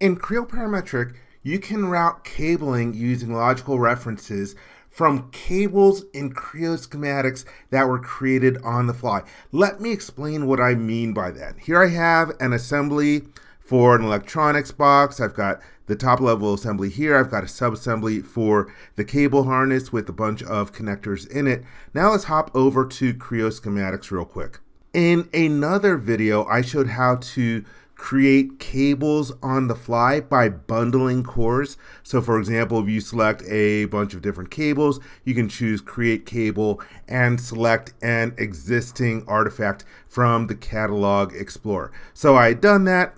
In Creo Parametric, you can route cabling using logical references from cables in Creo Schematics that were created on the fly. Let me explain what I mean by that. Here I have an assembly for an electronics box. I've got the top level assembly here. I've got a sub-assembly for the cable harness with a bunch of connectors in it. Now let's hop over to Creo Schematics real quick. In another video, I showed how to create cables on the fly by bundling cores. So for example, if you select a bunch of different cables, you can choose create cable and select an existing artifact from the catalog explorer. So I had done that,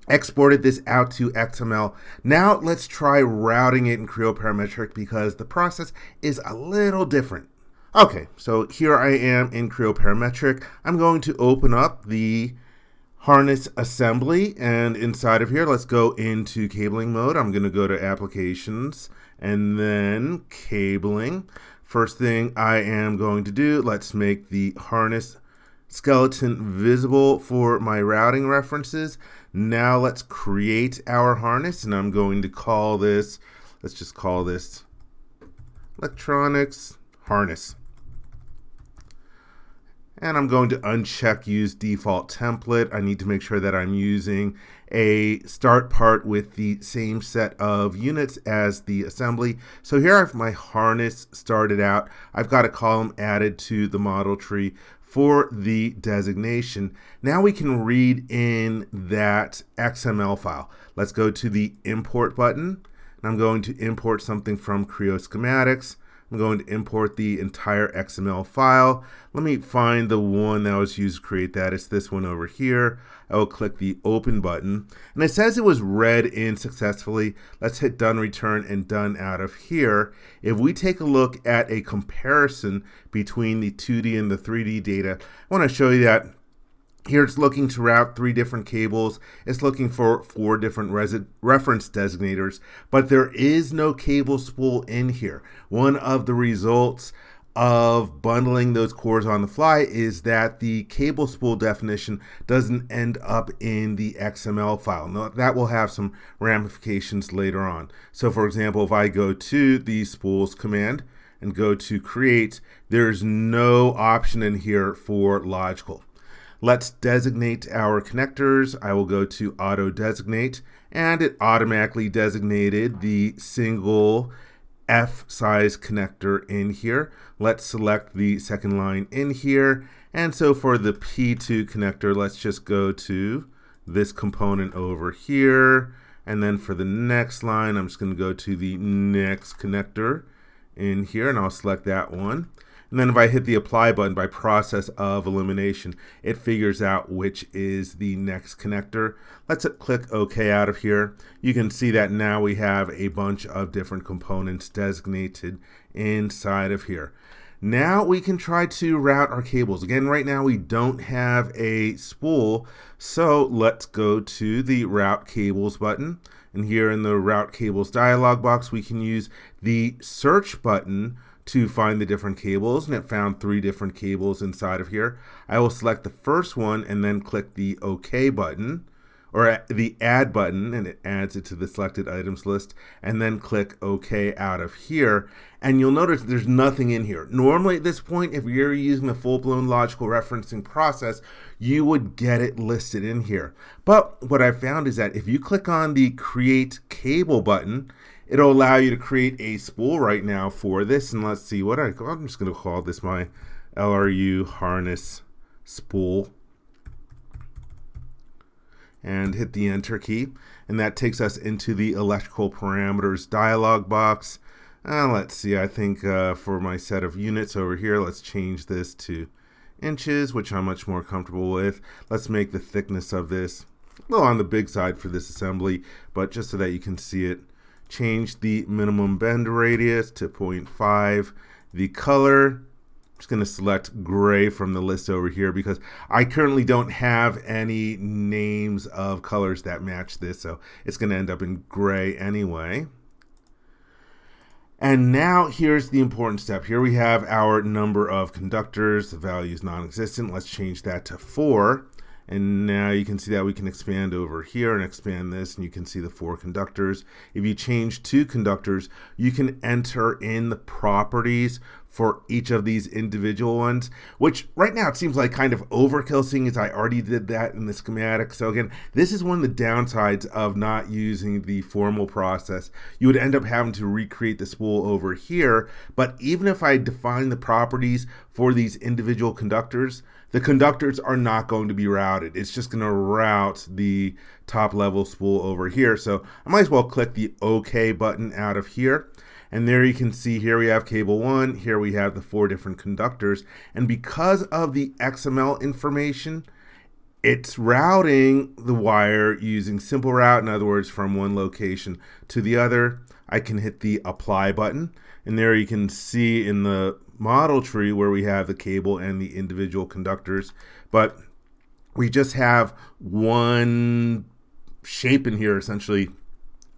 exported this out to XML. Now let's try routing it in Creo Parametric because the process is a little different. Okay, so here I am in Creo Parametric. I'm going to open up the harness assembly, and inside of here, let's go into cabling mode. I'm going to go to applications and then cabling. First thing I am going to do, let's make the harness skeleton visible for my routing references. Now let's create our harness, and I'm going to call this, let's just call this electronics harness. And I'm going to uncheck use default template. I need to make sure that I'm using a start part with the same set of units as the assembly. So here I have my harness started out. I've got a column added to the model tree for the designation. Now we can read in that XML file. Let's go to the import button. And I'm going to import something from Creo Schematics. I'm going to import the entire XML file. Let me find the one that was used to create that. It's this one over here. I will click the open button. And it says it was read in successfully. Let's hit done return and done out of here. If we take a look at a comparison between the 2D and the 3D data, I want to show you that here it's looking to route 3 different cables. It's looking for 4 different reference designators, but there is no cable spool in here. One of the results of bundling those cores on the fly is that the cable spool definition doesn't end up in the XML file. Now, that will have some ramifications later on. So for example, if I go to the spools command and go to create, there's no option in here for logical. Let's designate our connectors. I will go to auto designate, and it automatically designated the single F size connector in here. Let's select the second line in here. And so for the P2 connector, let's just go to this component over here. And then for the next line, I'm just going to go to the next connector in here, and I'll select that one. And then if I hit the apply button by process of elimination, it figures out which is the next connector. Let's click OK out of here. You can see that now we have a bunch of different components designated inside of here. Now we can try to route our cables. Again, right now we don't have a spool, so let's go to the Route Cables button. And here in the Route Cables dialog box, we can use the search button to find the different cables, and it found 3 different cables inside of here. I will select the first one and then click the OK button, or the add button, and it adds it to the selected items list, and then click OK out of here. And you'll notice there's nothing in here. Normally at this point, if you're using the full-blown logical referencing process, you would get it listed in here. But what I found is that if you click on the Create Cable button, it'll allow you to create a spool right now for this. And let's see what I'm just going to call this my LRU harness spool. And hit the enter key. And that takes us into the electrical parameters dialog box. Let's see, I think for my set of units over here, let's change this to inches, which I'm much more comfortable with. Let's make the thickness of this a little on the big side for this assembly, but just so that you can see it. Change the minimum bend radius to 0.5. The color, I'm just going to select gray from the list over here because I currently don't have any names of colors that match this, so it's going to end up in gray anyway. And now here's the important step. Here we have our number of conductors. The value is non-existent. Let's change that to 4. And now you can see that we can expand over here and expand this, and you can see the 4 conductors. If you change 2 conductors, you can enter in the properties for each of these individual ones, which right now it seems like kind of overkill, seeing as I already did that in the schematic. So again, this is one of the downsides of not using the formal process. You would end up having to recreate the spool over here, but even if I define the properties for these individual conductors, the conductors are not going to be routed. It's just going to route the top level spool over here. So I might as well click the OK button out of here. And there you can see here we have cable 1, here we have the 4 different conductors. And because of the XML information, it's routing the wire using simple route, in other words, from one location to the other. I can hit the apply button, and there you can see in the model tree where we have the cable and the individual conductors, but we just have one shape in here essentially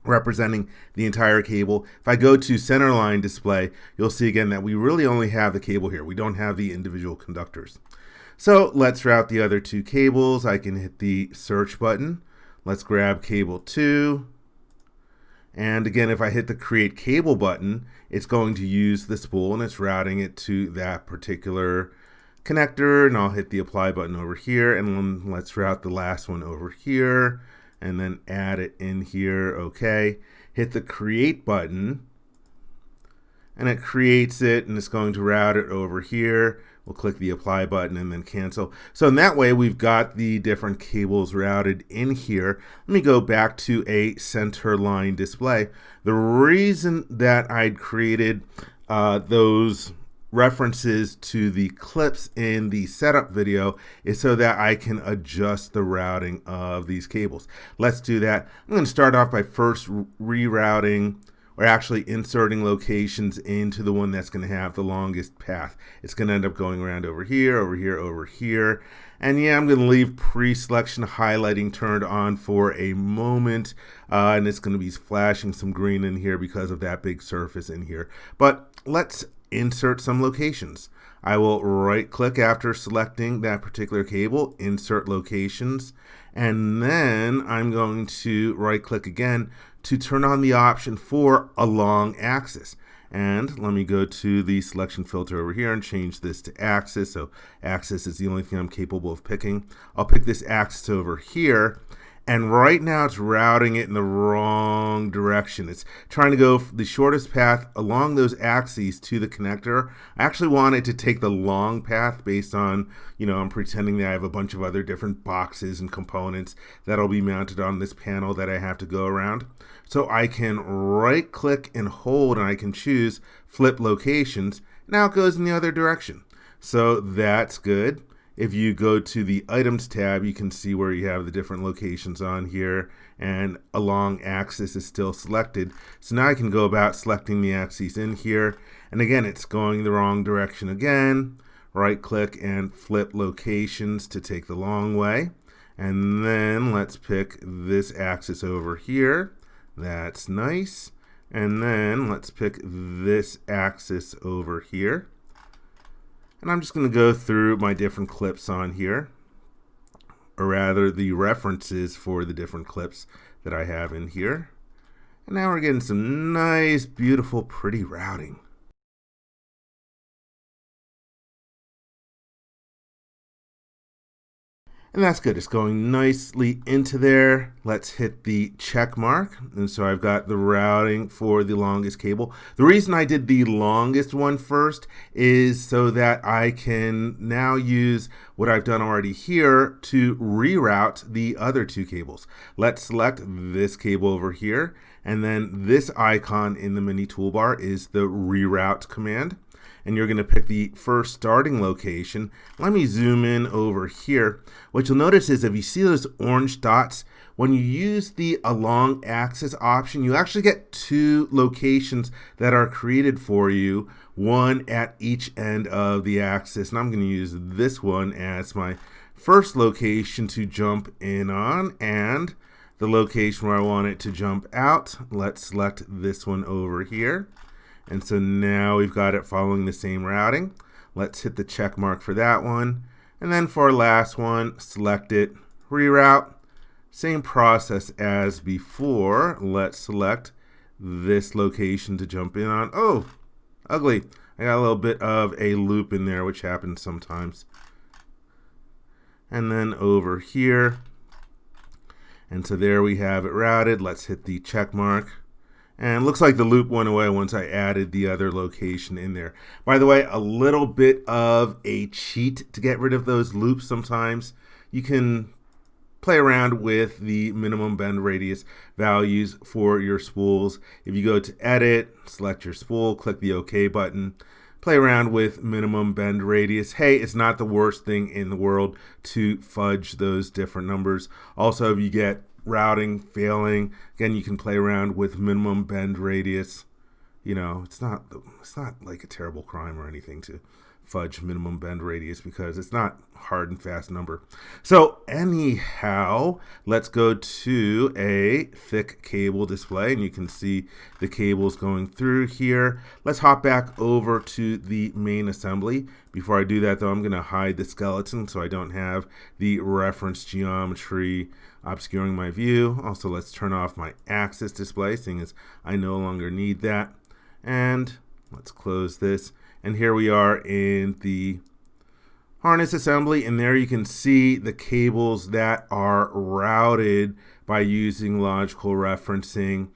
representing the entire cable. If I go to centerline display, you'll see again that we really only have the cable here. We don't have the individual conductors. So let's route the other 2 cables. I can hit the search button. Let's grab cable 2. And again, if I hit the create cable button, it's going to use the spool and it's routing it to that particular connector. And I'll hit the apply button over here, and then let's route the last one over here and then add it in here. Okay, hit the create button and it creates it, and it's going to route it over here. We'll click the apply button and then cancel. So in that way, we've got the different cables routed in here. Let me go back to a center line display. The reason that I'd created those references to the clips in the setup video is so that I can adjust the routing of these cables. Let's do that. I'm going to start off by first rerouting, or actually inserting locations into the one that's going to have the longest path. It's going to end up going around over here, over here, over here. And yeah, I'm going to leave pre-selection highlighting turned on for a moment. And it's going to be flashing some green in here because of that big surface in here. But let's insert some locations. I will right click after selecting that particular cable, insert locations, and then I'm going to right click again to turn on the option for a long axis. And let me go to the selection filter over here and change this to axis. So axis is the only thing I'm capable of picking. I'll pick this axis over here. And right now it's routing it in the wrong direction. It's trying to go the shortest path along those axes to the connector. I actually want it to take the long path based on, I'm pretending that I have a bunch of other different boxes and components that'll be mounted on this panel that I have to go around. So I can right click and hold, and I can choose flip locations. Now it goes in the other direction. So that's good. If you go to the items tab, you can see where you have the different locations on here, and a long axis is still selected. So now I can go about selecting the axes in here, and again, it's going the wrong direction again. Right click and flip locations to take the long way. And then let's pick this axis over here. That's nice. And then let's pick this axis over here. And I'm just going to go through my different clips on here, or rather the references for the different clips that I have in here. And now we're getting some nice, beautiful, pretty routing. And that's good. It's going nicely into there. Let's hit the check mark. And so I've got the routing for the longest cable. The reason I did the longest one first is so that I can now use what I've done already here to reroute the other 2 cables. Let's select this cable over here. And then this icon in the mini toolbar is the reroute command. And you're going to pick the first starting location. Let me zoom in over here. What you'll notice is if you see those orange dots, when you use the along axis option, you actually get 2 locations that are created for you, one at each end of the axis. And I'm going to use this one as my first location to jump in on, and the location where I want it to jump out. Let's select this one over here. And so now we've got it following the same routing. Let's hit the check mark for that one. And then for our last one, select it, reroute. Same process as before. Let's select this location to jump in on. Oh, ugly. I got a little bit of a loop in there, which happens sometimes. And then over here. And so there we have it routed. Let's hit the check mark. And it looks like the loop went away once I added the other location in there. By the way, a little bit of a cheat to get rid of those loops sometimes. You can play around with the minimum bend radius values for your spools. If you go to edit, select your spool, click the OK button, play around with minimum bend radius. Hey, it's not the worst thing in the world to fudge those different numbers. Also, if you get routing failing, again, you can play around with minimum bend radius. You know, it's not like a terrible crime or anything to fudge minimum bend radius because it's not hard and fast number. So anyhow, let's go to a thick cable display, and you can see the cables going through here. Let's hop back over to the main assembly. Before I do that though, I'm going to hide the skeleton so I don't have the reference geometry obscuring my view. Also, let's turn off my axis display, seeing as I no longer need that. And let's close this. And here we are in the harness assembly, and there you can see the cables that are routed by using logical referencing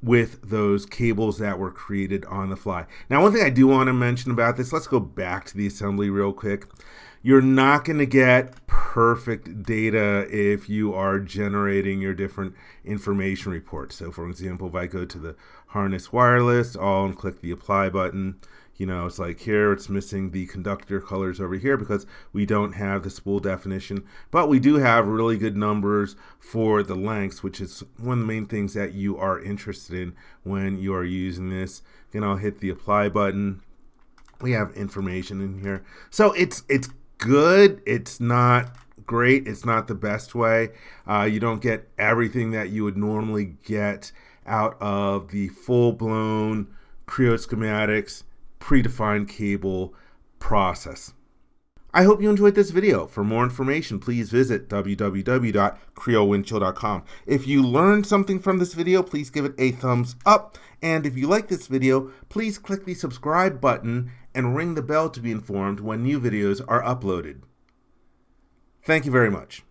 with those cables that were created on the fly. Now, one thing I do want to mention about this, let's go back to the assembly real quick. You're not going to get perfect data if you are generating your different information reports. So for example, if I go to the harness wireless all and click the apply button, you know, it's like here it's missing the conductor colors over here because we don't have the spool definition, but we do have really good numbers for the lengths, which is one of the main things that you are interested in when you are using this. Again, I'll hit the apply button. We have information in here. So it's good. It's not great. It's not the best way. You don't get everything that you would normally get out of the full-blown Creo Schematics predefined cable process. I hope you enjoyed this video. For more information, please visit www.creowindchill.com. If you learned something from this video, please give it a thumbs up. And if you like this video, please click the subscribe button and ring the bell to be informed when new videos are uploaded. Thank you very much.